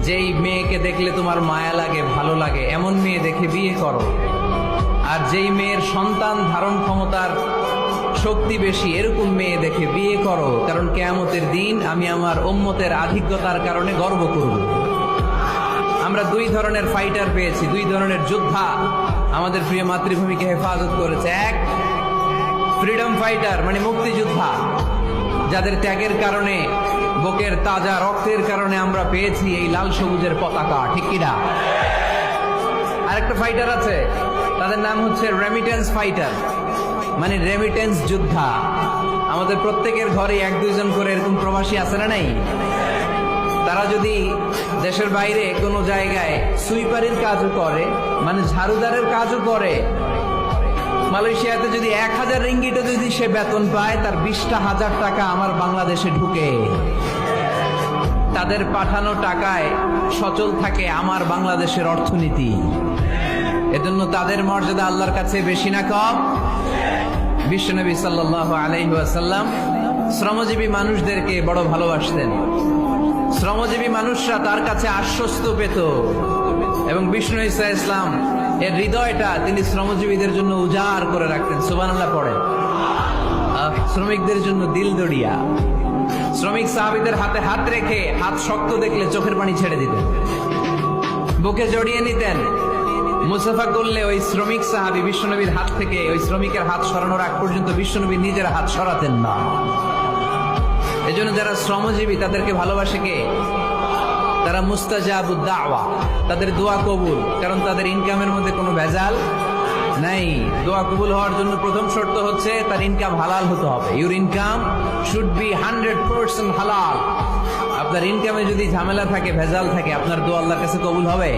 যেই মেয়েকে দেখলে তোমার মায়া লাগে, ভালো লাগে, এমন মেয়ে দেখে বিয়ে করো। আর যেই মেয়ের সন্তান ধারণ ক্ষমতার শক্তি বেশি, এরকম মেয়ে দেখে বিয়ে করো, কারণ কিয়ামতের দিন আমি আমার উম্মতের আধিক্যতার কারণে গর্ব করব। আমরা দুই ধরনের ফাইটার পেয়েছি, দুই ধরনের যোদ্ধা আমাদের প্রিয় মাতৃভূমিকে হেফাজত করেছে। এক, ফ্রিডম ফাইটার মানে মুক্তিযোদ্ধা, যাদের ত্যাগের কারণে, বুকের তাজা রক্তের কারণে আমরা পেয়েছি এই লাল সবুজের পতাকা, ঠিক কিনা? আরেকটা ফাইটার আছে, তাদের নাম হচ্ছে রেমিটেন্স ফাইটার, মানে রেমিটেন্স যোদ্ধা। আমাদের প্রত্যেকের ঘরে এক দুইজন করে এরকম প্রবাসী আছে না নাই? তারা যদি দেশের বাইরে কোনো জায়গায় সুইপারির কাজও করে, মানে ঝাড়ুদারের কাজও করে, মালয়েশিয়াতে যদি 1000 রিঙ্গিটও যদি সে বেতন পায়, তার 20,000 টাকা আমার বাংলাদেশে ঢুকে। তাদের পাঠানো টাকায় সচল থাকে আমার বাংলাদেশের অর্থনীতি। এজন্য তাদের মর্যাদা আল্লাহর কাছে বেশি না কম? বিশ্বনবী সাল্লাল্লাহু আলাইহি ওয়াসাল্লাম শ্রমজীবী মানুষদেরকে বড় ভালোবাসতেন। শ্রমজীবী মানুষরা তার কাছে আশ্বস্ত পেত, এবং বিষ্ণু ঈসা ইসলাম এর হৃদয়টা তিনি শ্রমজীবীদের জন্য উজাড় করে রাখতেন। সুবহানাল্লাহ পড়ে। শ্রমিকদের জন্য দিল দড়িয়া। শ্রমিক সাহাবীদের হাতে হাত রেখে হাত শক্ত দেখলে চোখের পানি ছেড়ে দিতেন, বুকে জড়িয়ে নিতেন। মুসাফা করলে ওই শ্রমিক সাহাবী বিশ্বনবীর হাত থেকে ওই শ্রমিকের হাত সরানোর আগ পর্যন্ত বিশ্বনবী নিজের হাত সরাতেন না। এজন্য যারা শ্রমজীবী তাদেরকে ভালোবাসে কে? তারা মুস্তাজাবুদ দাওয়া, তাদের দোয়া কবুল, কারণ তাদের ইনকামের মধ্যে কোনো ভেজাল নাই। দোয়া কবুল হওয়ার জন্য প্রথম শর্ত হচ্ছে তার ইনকাম হালাল হতে হবে। ইউর ইনকাম শুড বি 100% হালাল। আপনার ইনকামে যদি ঝামেলা থাকে, ভেজাল থাকে, আপনার দোয়া আল্লাহর কাছে কবুল হবে?